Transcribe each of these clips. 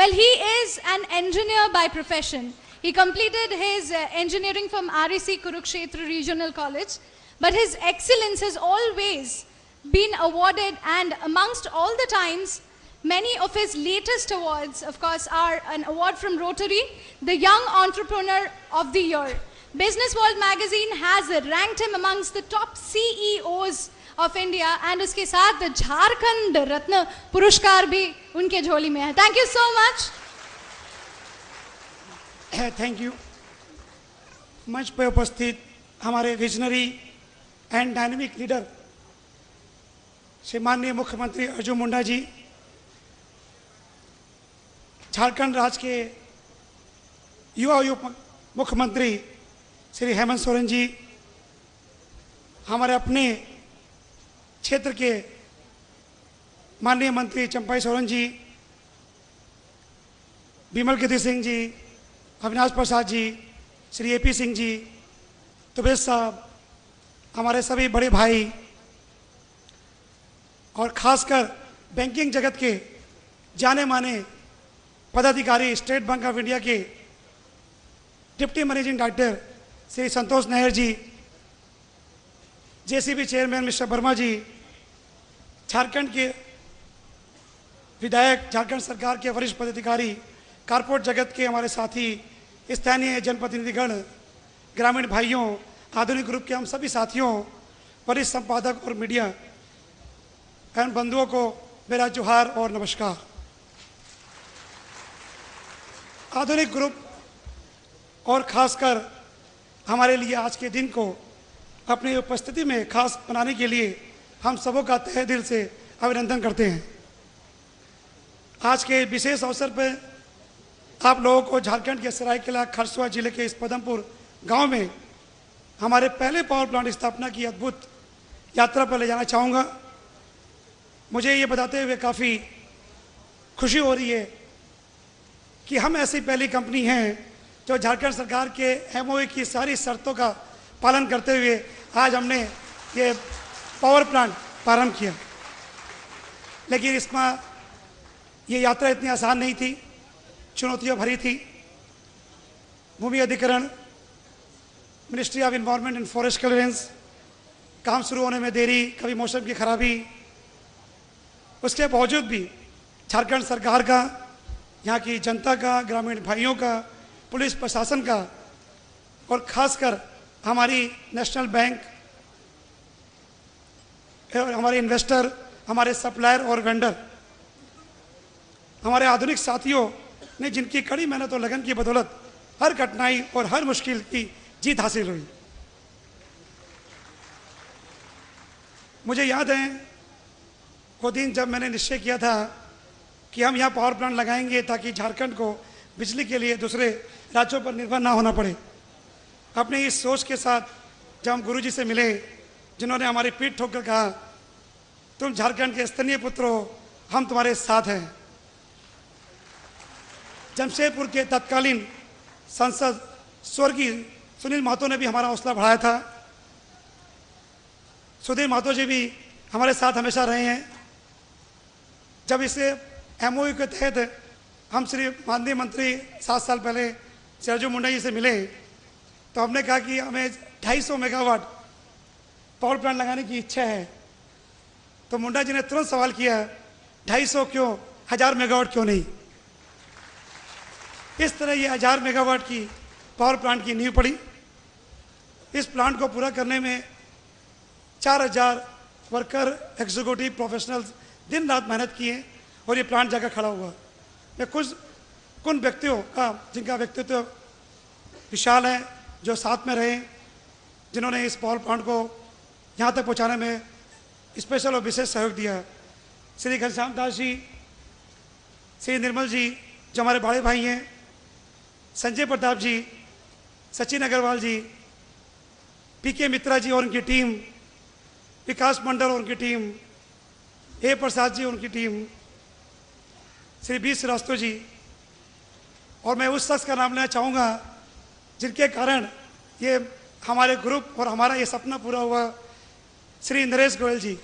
Well, he is an engineer by profession. He completed his engineering from REC Kurukshetra Regional College, but his excellence has always been awarded, and amongst all the times, many of his latest awards, of course, are an award from Rotary, the Young Entrepreneur of the Year. Business World magazine has ranked him amongst the top CEOs of India, and उसके साथ झारखंड रत्न पुरस्कार भी उनके झोली में है. Thank you so much. Thank you. मंच पर उपस्थित हमारे visionary and dynamic leader Shri माननीय मुख्यमंत्री अर्जुन मुंडा जी, झारखंड राज्य के युवा मुख्यमंत्री श्री हेमंत सोरेन जी, हमारे अपने क्षेत्र के माननीय मंत्री चंपाई सोरेन जी, बिमल कीर्ति सिंह जी, अविनाश प्रसाद जी, श्री एपी सिंह जी, तुबेश साहब, हमारे सभी बड़े भाई और खासकर बैंकिंग जगत के जाने माने पदाधिकारी, स्टेट बैंक ऑफ इंडिया के deputy managing director Shri Santosh Nair जी, जेसीबी चेयरमैन मिस्टर वर्मा जी, झारखंड के विधायक, झारखंड सरकार के वरिष्ठ पदाधिकारी, कारपोरेट जगत के हमारे साथी, स्थानीय जनप्रतिनिधिगण, ग्रामीण भाइयों, आधुनिक ग्रुप के हम सभी साथियों, वरिष्ठ संपादक और मीडिया एवं बंधुओं को मेरा जोहार और नमस्कार. आधुनिक ग्रुप और खासकर हमारे लिए आज के दिन को अपनी उपस्थिति में खास बनाने के लिए हम सबों का तहे दिल से अभिनंदन करते हैं. आज के विशेष अवसर पर आप लोगों को झारखंड के सरायकेला खरसुआ जिले के इस पदमपुर गांव में हमारे पहले पावर प्लांट स्थापना की अद्भुत यात्रा पर ले जाना चाहूँगा. मुझे ये बताते हुए काफ़ी खुशी हो रही है कि हम ऐसी पहली कंपनी हैं जो झारखंड सरकार के एमओयू की सारी शर्तों का पालन करते हुए आज हमने ये पावर प्लांट प्रारंभ किया. लेकिन इसमें ये यात्रा इतनी आसान नहीं थी, चुनौतियाँ भरी थी. भूमि अधिग्रहण, ministry of environment and forest clearance, काम शुरू होने में देरी, कभी मौसम की खराबी, उसके बावजूद भी झारखंड सरकार का, यहाँ की जनता का, ग्रामीण भाइयों का, पुलिस प्रशासन का और खासकर हमारी नेशनल बैंक, हमारे इन्वेस्टर, हमारे सप्लायर और वेंडर, हमारे आधुनिक साथियों ने जिनकी कड़ी मेहनत और लगन की बदौलत हर कठिनाई और हर मुश्किल की जीत हासिल हुई. मुझे याद है वो दिन जब मैंने निश्चय किया था कि हम यहाँ पावर प्लांट लगाएंगे ताकि झारखंड को बिजली के लिए दूसरे राज्यों पर निर्भर ना होना पड़े. अपने इस सोच के साथ जब हम गुरुजी से मिले, जिन्होंने हमारी पीठ ठोक कर कहा, तुम झारखंड के स्तनीय पुत्र हो, हम तुम्हारे साथ हैं. जमशेदपुर के तत्कालीन सांसद स्वर्गीय सुनील महतो ने भी हमारा हौसला बढ़ाया था. सुधीर महतो जी भी हमारे साथ हमेशा रहे हैं. जब इसे एमओयू के तहत हम श्री माननीय मंत्री 7 साल पहले श्री अर्जुन मुंडा जी से मिले, तो हमने कहा कि हमें 250 मेगावाट पावर प्लांट लगाने की इच्छा है. तो मुंडा जी ने तुरंत सवाल किया, 250 क्यों, 1000 मेगावाट क्यों नहीं. इस तरह ये 1000 मेगावाट की पावर प्लांट की नींव पड़ी. इस प्लांट को पूरा करने में 4000 वर्कर, एग्जीक्यूटिव प्रोफेशनल्स दिन रात मेहनत किए और ये प्लांट जाकर खड़ा हुआ. मैं कुछ व्यक्तियों का, जिनका व्यक्तित्व विशाल है, जो साथ में रहे, जिन्होंने इस पावर प्लांट को यहाँ तक पहुँचाने में स्पेशल और विशेष सहयोग दिया. श्री घनश्याम दास जी, श्री निर्मल जी जो हमारे बड़े भाई हैं, संजय प्रताप जी, सचिन अग्रवाल जी, पीके मित्रा जी और उनकी टीम, विकास मंडल और उनकी टीम, ए प्रसाद जी और उनकी टीम, श्री बी श्रीवास्तव जी, और मैं उस शख्स का नाम लेना चाहूँगा जिनके कारण ये हमारे ग्रुप और हमारा ये सपना पूरा हुआ, श्री नरेश गोयल जी.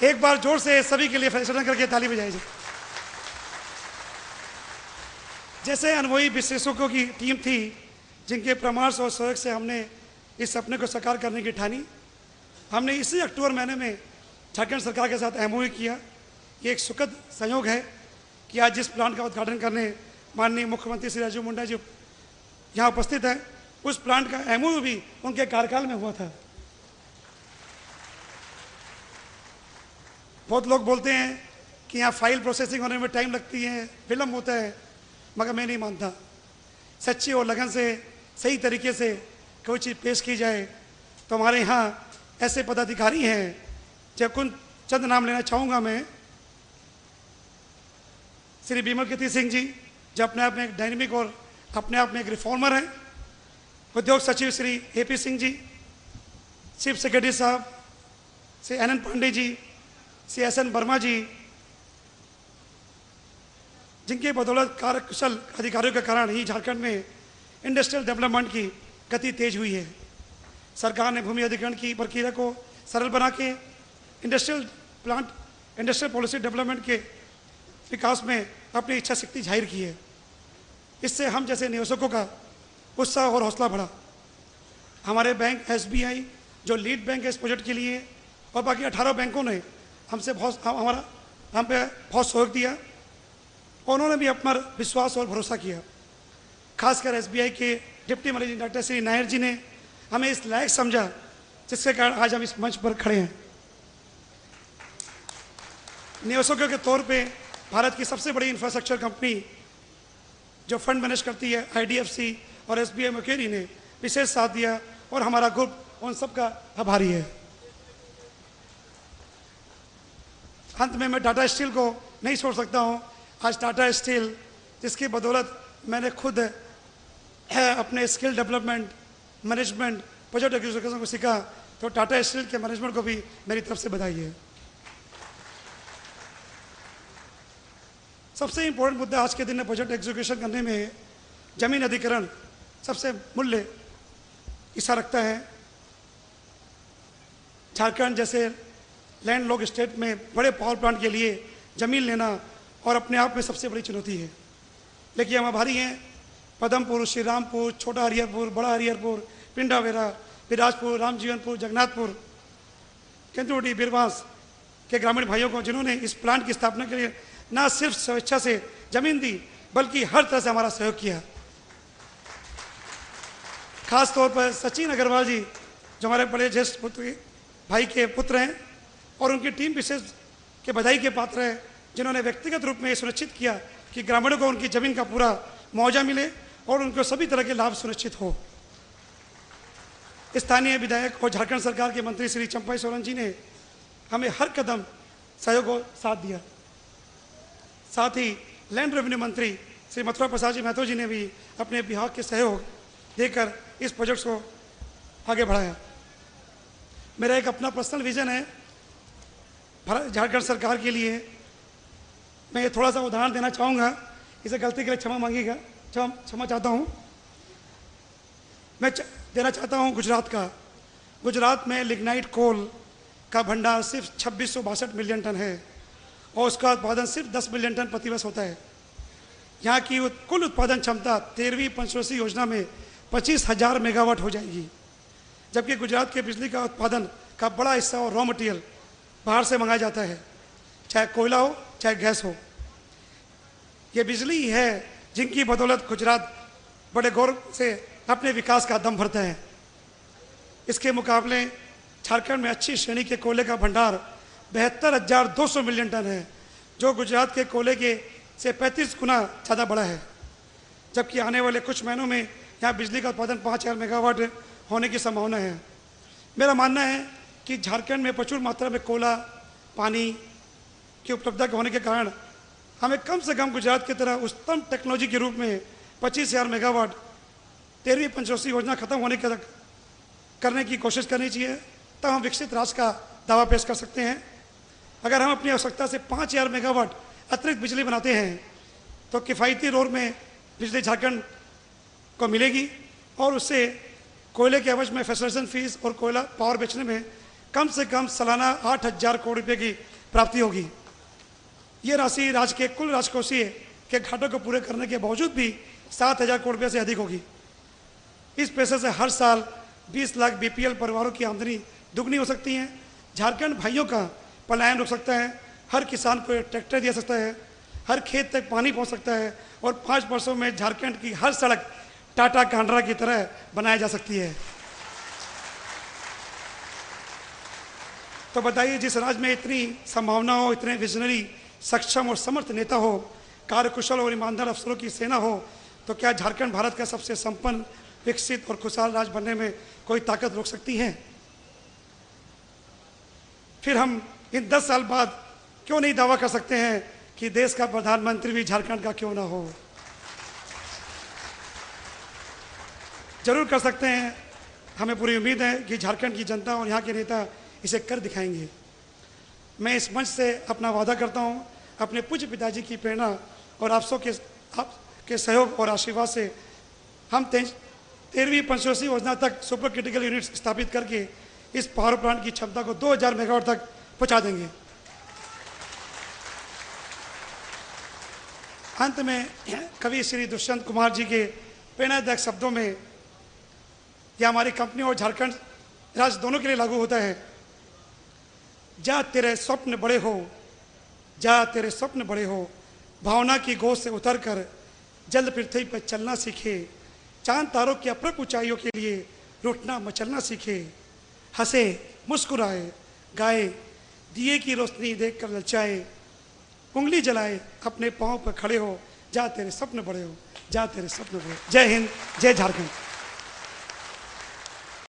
एक बार जोर से सभी के लिए फैसला करके ताली बजाई जी. जैसे अनुभवी विशेषज्ञों की टीम थी जिनके परामर्श और सहयोग से हमने इस सपने को साकार करने की ठानी। हमने इसी अक्टूबर महीने में झारखंड सरकार के साथ एमओयू किया। ये एक सुखद संयोग है कि आज जिस प्लांट का उद्घाटन करने माननीय मुख्यमंत्री श्री राजीव मुंडा जी यहाँ उपस्थित हैं, उस प्लांट का एमओयू भी उनके कार्यकाल में हुआ था। बहुत लोग बोलते हैं कि यहाँ फाइल प्रोसेसिंग होने में टाइम लगती है, विलम्ब होता है, मगर मैं नहीं मानता। सच्ची और लगन से सही तरीके से कोई चीज़ पेश की जाए तो हमारे यहाँ ऐसे पदाधिकारी हैं, जब कुछ चंद नाम लेना चाहूँगा मैं। श्री बिमल कीर्ति सिंह जी, जो अपने आप में एक डायनेमिक और अपने आप में एक रिफॉर्मर हैं। उद्योग सचिव Shri AP Singh ji, chief secretary साहब श्री NN पांडे जी, श्री SN वर्मा जी, जिनके बदौलत कार्यकुशल अधिकारियों के कारण ही झारखंड में इंडस्ट्रियल डेवलपमेंट की गति तेज हुई है। सरकार ने भूमि अधिग्रहण की प्रक्रिया को सरल बना के इंडस्ट्रियल पॉलिसी डेवलपमेंट के विकास में अपनी इच्छा शक्ति जाहिर की है। इससे हम जैसे निवेशकों का उत्साह और हौसला बढ़ा। हमारे बैंक SBI जो लीड बैंक है इस प्रोजेक्ट के लिए, और बाकी 18 बैंकों ने हम पे बहुत सहयोग दिया और उन्होंने भी अपना विश्वास और भरोसा किया। खासकर SBI के deputy managing director Shri Nair ji ने हमें इस लायक समझा, जिसके कारण आज हम इस मंच पर खड़े हैं। निवेशकों के तौर पे भारत की सबसे बड़ी इंफ्रास्ट्रक्चर कंपनी जो फंड मैनेज करती है IDFC और SBI मैक्वेरी ने विशेष साथ दिया और हमारा ग्रुप उन सब का आभारी है। अंत में मैं टाटा स्टील को नहीं छोड़ सकता हूँ। आज टाटा स्टील जिसकी बदौलत मैंने खुद अपने skill development, management, project execution को सीखा, तो टाटा स्टील के मैनेजमेंट को भी मेरी तरफ से बधाई है। सबसे इम्पोर्टेंट मुद्दा आज के दिन में प्रोजेक्ट एग्जीक्यूशन करने में जमीन अधिग्रहण सबसे मूल्य हिस्सा रखता है। झारखंड जैसे लैंडलॉक स्टेट में बड़े पावर प्लांट के लिए जमीन लेना और अपने आप में सबसे बड़ी चुनौती है। लेकिन हम आभारी हैं पदमपुर, श्रीरामपुर, छोटा हरिहरपुर, बड़ा हरिहरपुर, पिंडावेरा, बिराजपुर, रामजीवनपुर, जगन्नाथपुर, केंद्रोटी, बीरबांस के ग्रामीण भाइयों को, जिन्होंने इस प्लांट की स्थापना के लिए न सिर्फ स्वेच्छा से जमीन दी बल्कि हर तरह से हमारा सहयोग किया। खास तौर पर सचिन अग्रवाल जी जो हमारे बड़े ज्येष्ठ पुत्र भाई के पुत्र हैं और उनकी टीम विशेष के बधाई के पात्र हैं, जिन्होंने व्यक्तिगत रूप में ये सुनिश्चित किया कि ग्रामीणों को उनकी जमीन का पूरा मुआवजा मिले और उनको सभी तरह के लाभ सुनिश्चित हो। स्थानीय विधायक और झारखंड सरकार के मंत्री श्री चंपाई सोरेन जी ने हमें हर कदम सहयोग और साथ दिया। साथ ही लैंड रेवेन्यू मंत्री श्री मथुरा प्रसाद जी महतो जी ने भी अपने विभाग के सहयोग देकर इस प्रोजेक्ट को आगे बढ़ाया। मेरा एक अपना पर्सनल विजन है झारखंड सरकार के लिए। मैं ये थोड़ा सा उदाहरण देना चाहूँगा, इसे गलती के लिए क्षमा मांगिएगा, क्षमा चाहता हूँ। मैं देना चाहता हूँ गुजरात का। गुजरात में लिग्नाइट कोल का भंडार सिर्फ 2662 मिलियन टन है और उसका उत्पादन सिर्फ 10 मिलियन टन प्रतिवर्ष होता है। यहाँ की कुल उत्पादन क्षमता 13वीं पंचवर्षीय योजना में 25,000 मेगावाट हो जाएगी, जबकि गुजरात के बिजली का उत्पादन का बड़ा हिस्सा और रॉ मटेरियल बाहर से मंगाया जाता है, चाहे कोयला हो चाहे गैस हो। ये बिजली ही है जिनकी बदौलत गुजरात बड़े गौरव से अपने विकास का दम भरता है। इसके मुकाबले झारखंड में अच्छी श्रेणी के कोयले का भंडार 72,200 मिलियन टन है, जो गुजरात के कोयले के से 35 गुना ज़्यादा बड़ा है। जबकि आने वाले कुछ महीनों में यहाँ बिजली का उत्पादन 5,000 मेगावाट होने की संभावना है। मेरा मानना है कि झारखंड में प्रचुर मात्रा में कोयला, पानी की उपलब्धता होने के कारण हमें कम से कम गुजरात की तरह उच्चतम टेक्नोलॉजी के रूप में 25,000 मेगावाट 13वीं पंचवर्षीय योजना खत्म होने के तक करने की कोशिश करनी चाहिए, तब हम विकसित राज्य का दावा पेश कर सकते हैं। अगर हम अपनी आवश्यकता से 5,000 मेगावाट अतिरिक्त बिजली बनाते हैं तो किफ़ायती दर में बिजली झारखंड को मिलेगी और उससे कोयले के एवज में फैसिलिटेशन फीस और कोयला पावर बेचने में कम से कम सालाना 8,000 करोड़ रुपये की प्राप्ति होगी। ये राशि राज्य के कुल राजकोषीय के घाटों को पूरे करने के बावजूद भी 7,000 करोड़ रुपये से अधिक होगी। इस पैसे से हर साल 20 लाख बीपीएल परिवारों की आमदनी दुगनी हो सकती है। झारखंड भाइयों का पलायन रुक सकता है, हर किसान को एक ट्रैक्टर दिया सकता है, हर खेत तक पानी पहुंच सकता है और 5 वर्षों में झारखंड की हर सड़क टाटा कांड्रा की तरह बनाई जा सकती है। तो बताइए, जिस राज्य में इतनी संभावना हो, इतने विजनरी, सक्षम और समर्थ नेता हो, कार्यकुशल और ईमानदार अफसरों की सेना हो, तो क्या झारखंड भारत का सबसे संपन्न, विकसित और खुशहाल राज्य बनने में कोई ताकत रोक सकती है? फिर हम इन 10 साल बाद क्यों नहीं दावा कर सकते हैं कि देश का प्रधानमंत्री भी झारखंड का क्यों ना हो? जरूर कर सकते हैं। हमें पूरी उम्मीद है कि झारखंड की जनता और यहाँ के नेता इसे कर दिखाएंगे। मैं इस मंच से अपना वादा करता हूँ, अपने पूज्य पिताजी की प्रेरणा और आपके सहयोग और आशीर्वाद से हम 13वीं पंचवर्षीय योजना तक सुपर क्रिटिकल यूनिट्स स्थापित करके इस पावर प्लांट की क्षमता को 2000 मेगावाट तक पहुंचा देंगे। अंत में कवि श्री दुष्यंत कुमार जी के प्रेरणादायक शब्दों में यह हमारी कंपनी और झारखंड राज्य दोनों के लिए लागू होता है। जा तेरे स्वप्न बड़े हो, जा तेरे स्वप्न बड़े हो, भावना की गोद से उतरकर जल्द पृथ्वी पर चलना सीखे, चांद तारों की अप्रप ऊंचाइयों के लिए रूठना मचलना सीखे, हंसे मुस्कुराए गाए, दिए की रोशनी देखकर ललचाए, उंगली जलाए अपने पांव पर खड़े हो, जा तेरे सपने बड़े हो, जा तेरे सपने बड़े हो। जय हिंद, जय झारखंड।